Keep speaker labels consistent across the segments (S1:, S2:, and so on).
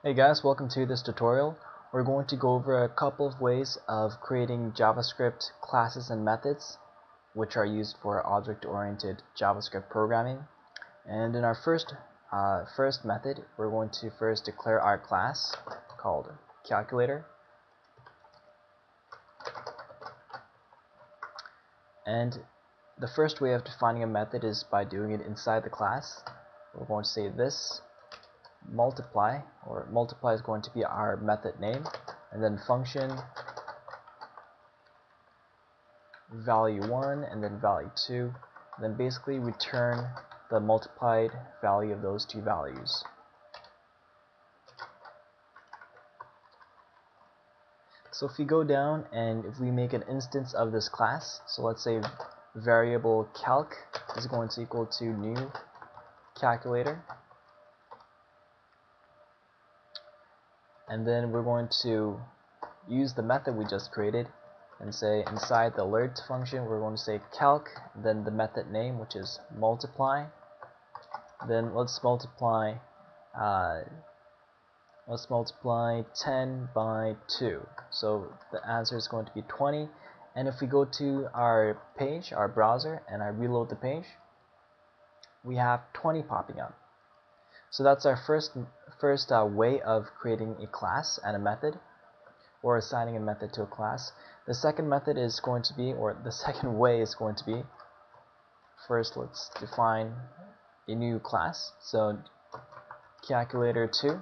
S1: Hey guys, welcome to this tutorial. We're going to go over a couple of ways of creating JavaScript classes and methods which are used for object-oriented JavaScript programming. And in our first method, we're going to first declare our class called calculator. And the first way of defining a method is by doing it inside the class. We're going to say this multiply, or multiply is going to be our method name, and then function value 1 and then value 2, and then basically return the multiplied value of those two values. So if we go down and if we make an instance of this class, so let's say variable calc is going to equal to new calculator, and then we're going to use the method we just created and say inside the alert function we're going to say calc, then the method name, which is multiply. Then let's multiply 10 by 2, so the answer is going to be 20. And if we go to our page, our browser, and I reload the page, we have 20 popping up. So that's our first way of creating a class and a method, or assigning a method to a class. The second method is going to be, or the second way is going to be, first let's define a new class. So calculator 2,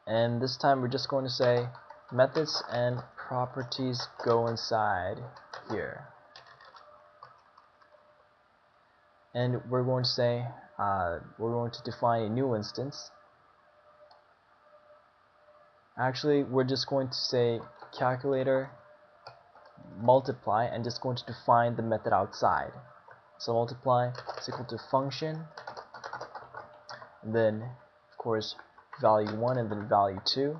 S1: and this time we're just going to say methods and properties go inside here. And we're going to say we're going to define a new instance. Actually, we're just going to say calculator multiply and just going to define the method outside. So multiply is equal to function, and then of course value 1 and then value 2,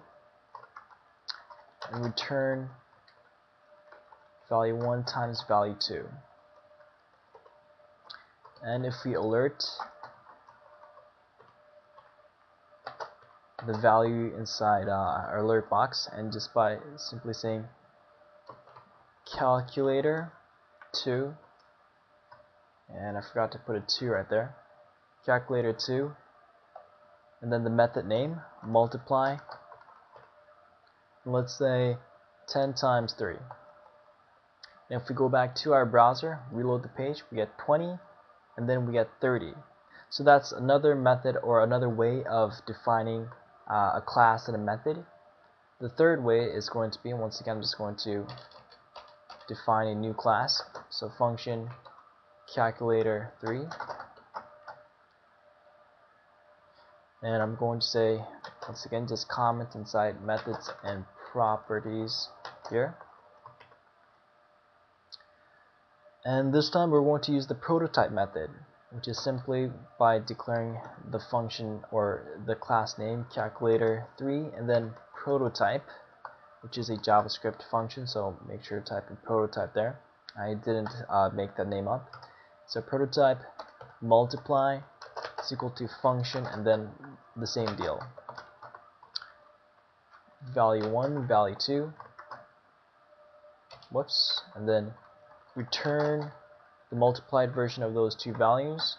S1: and return value 1 times value 2. And if we alert the value inside our alert box, and just by simply saying calculator 2, and I forgot to put a 2 right there, calculator 2, and then the method name multiply, and let's say 10 times 3. And if we go back to our browser, reload the page, we get 20, and then we get 30. So that's another method, or another way of defining a class and a method. The third way is going to be, once again I'm just going to define a new class. So function calculator 3, and I'm going to say, once again, just comment inside methods and properties here. And this time we're going to use the prototype method, which is simply by declaring the function or the class name calculator 3 and then prototype, which is a JavaScript function, so make sure to type in prototype there. I didn't make that name up. So prototype multiply is equal to function and then the same deal, value 1, value 2, whoops, and then return the multiplied version of those two values.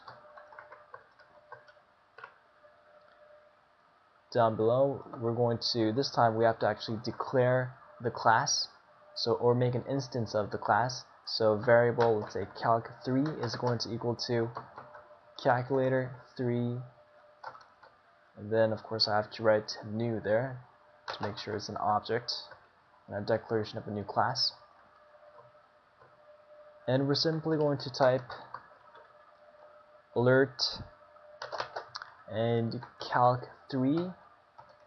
S1: Down below, we're going to, this time we have to actually declare the class, so, or make an instance of the class. So variable, let's say calc3 is going to equal to calculator 3, and then of course I have to write new there to make sure it's an object and a declaration of a new class. And we're simply going to type alert and calc3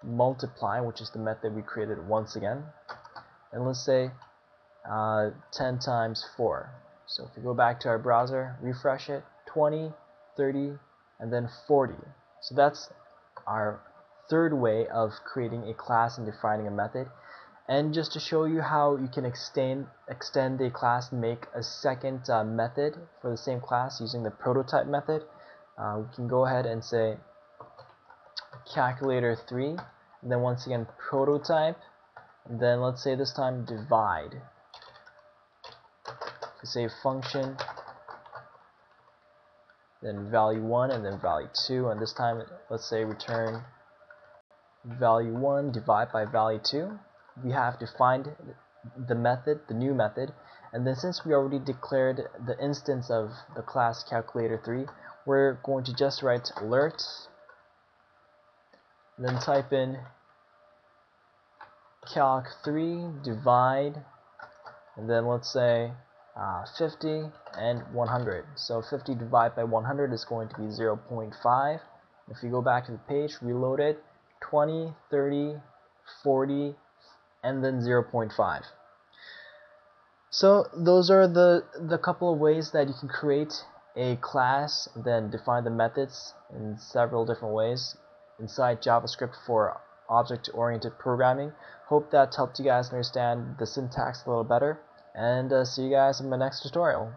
S1: multiply, which is the method we created once again, and let's say 10 times 4. So if we go back to our browser, refresh it, 20, 30, and then 40. So that's our third way of creating a class and defining a method. And just to show you how you can extend a class and make a second method for the same class using the prototype method, we can go ahead and say calculator 3, and then once again prototype, and then let's say this time divide. We say function, then value 1 and then value 2, and this time let's say return value 1 divide by value 2. We have to find the method, the new method, and then since we already declared the instance of the class calculator 3, we're going to just write alert, and then type in calc3 divide, and then let's say 50 and 100. So 50 divided by 100 is going to be 0.5. If you go back to the page, reload it, 20, 30, 40, and then 0.5. So those are the couple of ways that you can create a class, then define the methods in several different ways inside JavaScript for object-oriented programming. Hope that helped you guys understand the syntax a little better, and see you guys in my next tutorial.